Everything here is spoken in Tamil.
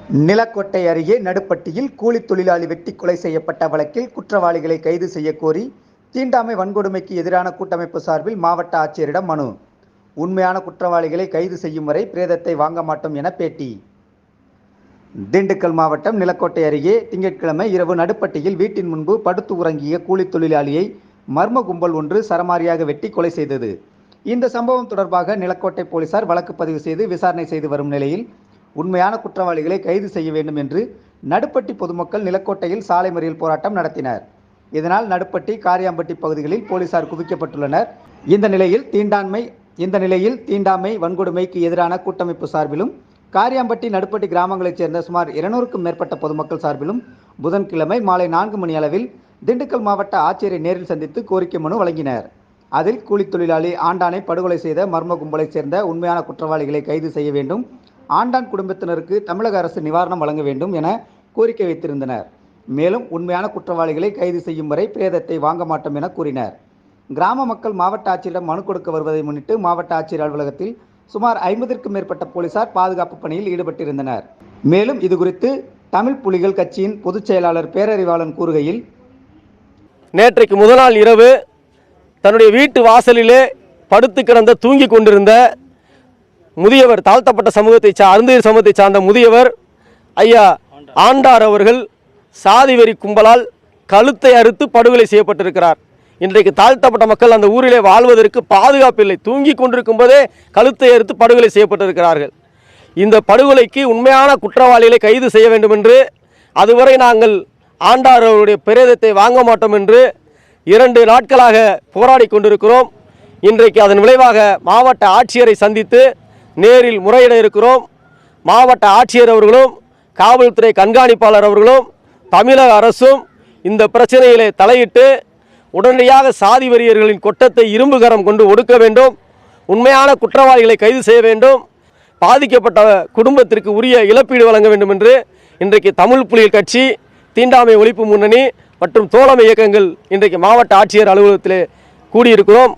நிலக்கோட்டை அருகே நடுப்பட்டியில் கூலி தொழிலாளி வெட்டி கொலை செய்யப்பட்ட வழக்கில் குற்றவாளிகளை கைது செய்யக்கோரி தீண்டாமை வன்கொடுமைக்கு எதிரான கூட்டமைப்பு சார்பில் மாவட்ட ஆட்சியரிடம் மனு. உண்மையான குற்றவாளிகளை கைது செய்யும் வரை பிரேதத்தை வாங்க மாட்டோம் என பேட்டி. திண்டுக்கல் மாவட்டம் நிலக்கோட்டை அருகே திங்கட்கிழமை இரவு நடுப்பட்டியில் வீட்டின் முன்பு படுத்து உறங்கிய கூலி தொழிலாளியை மர்ம கும்பல் ஒன்று சரமாரியாக வெட்டி கொலை செய்தது. இந்த சம்பவம் தொடர்பாக நிலக்கோட்டை போலீசார் வழக்கு பதிவு செய்து விசாரணை செய்து வரும் நிலையில் உண்மையான குற்றவாளிகளை கைது செய்ய வேண்டும் என்று நடுப்பட்டி பொதுமக்கள் நிலக்கோட்டையில் சாலை மறியல் போராட்டம் நடத்தினர். இதனால் நடுப்பட்டி, காரியாம்பட்டி பகுதிகளில் போலீசார் குவிக்கப்பட்டுள்ளனர். இந்த நிலையில் தீண்டாமை வன்கொடுமைக்கு எதிரான கூட்டமைப்பு சார்பிலும் காரியாம்பட்டி, நடுப்பட்டி கிராமங்களைச் சேர்ந்த சுமார் 200க்கும் மேற்பட்ட பொதுமக்கள் சார்பிலும் புதன்கிழமை மாலை 4 மணி அளவில் திண்டுக்கல் மாவட்ட ஆட்சியரை நேரில் சந்தித்து கோரிக்கை மனு வழங்கினர். அதில் கூலி தொழிலாளி ஆண்டானை படுகொலை செய்த மர்ம கும்பலைச் சேர்ந்த உண்மையான குற்றவாளிகளை கைது செய்ய வேண்டும், ஆண்டான் குடும்பத்தினருக்கு தமிழக அரசு நிவாரணம் வழங்க வேண்டும் என கோரிக்கை வைத்திருந்தனர். மேலும் உண்மையான குற்றவாளிகளை கைது செய்யும் வரை பிரேதத்தை வாங்க மாட்டோம் என கூறினர். கிராம மக்கள் மாவட்ட ஆட்சியரிடம் மனு கொடுக்க வருவதை முன்னிட்டு மாவட்ட ஆட்சியர் அலுவலகத்தில் சுமார் 50க்கும் மேற்பட்ட போலீசார் பாதுகாப்பு பணியில் ஈடுபட்டிருந்தனர். மேலும் இதுகுறித்து தமிழ் புலிகள் கட்சியின் பொதுச் செயலாளர் பேரறிவாளன் கூறுகையில், நேற்றைக்கு முதல் நாள் இரவு தன்னுடைய வீட்டு வாசலிலே படுத்து கிடந்த தூங்கி கொண்டிருந்த முதியவர், தாழ்த்தப்பட்ட அருந்ததியர் சமூகத்தை சார்ந்த முதியவர் ஐயா ஆண்டார் அவர்கள் சாதி வெறி கும்பலால் கழுத்தை அறுத்து படுகொலை செய்யப்பட்டிருக்கிறார். இன்றைக்கு தாழ்த்தப்பட்ட மக்கள் அந்த ஊரிலே வாழ்வதற்கு பாதுகாப்பு இல்லை. தூங்கி கொண்டிருக்கும் போதே கழுத்தை அறுத்து படுகொலை செய்யப்பட்டிருக்கிறார்கள். இந்த படுகொலைக்கு உண்மையான குற்றவாளிகளை கைது செய்ய வேண்டும் என்று, அதுவரை நாங்கள் ஆண்டார் அவருடைய பிரேதத்தை வாங்க மாட்டோம் என்று 2 நாட்களாக போராடி கொண்டிருக்கிறோம். இன்றைக்கு அதன் விளைவாக மாவட்ட ஆட்சியரை சந்தித்து நேரில் முறையிட இருக்கிறோம். மாவட்ட ஆட்சியர் அவர்களும் காவல்துறை கண்காணிப்பாளர் அவர்களும் தமிழக அரசும் இந்த பிரச்சனையிலே தலையிட்டு உடனடியாக சாதி வெறியர்களின் கொட்டத்தை இரும்பு கரம் கொண்டு ஒடுக்க வேண்டும். உண்மையான குற்றவாளிகளை கைது செய்ய வேண்டும். பாதிக்கப்பட்ட குடும்பத்திற்கு உரிய இழப்பீடு வழங்க வேண்டும் என்று இன்றைக்கு தமிழ் புலிகள் கட்சி, தீண்டாமை ஒழிப்பு முன்னணி மற்றும் தோழமை இயக்கங்கள் இன்றைக்கு மாவட்ட ஆட்சியர் அலுவலகத்திலே கூடியிருக்கிறோம்.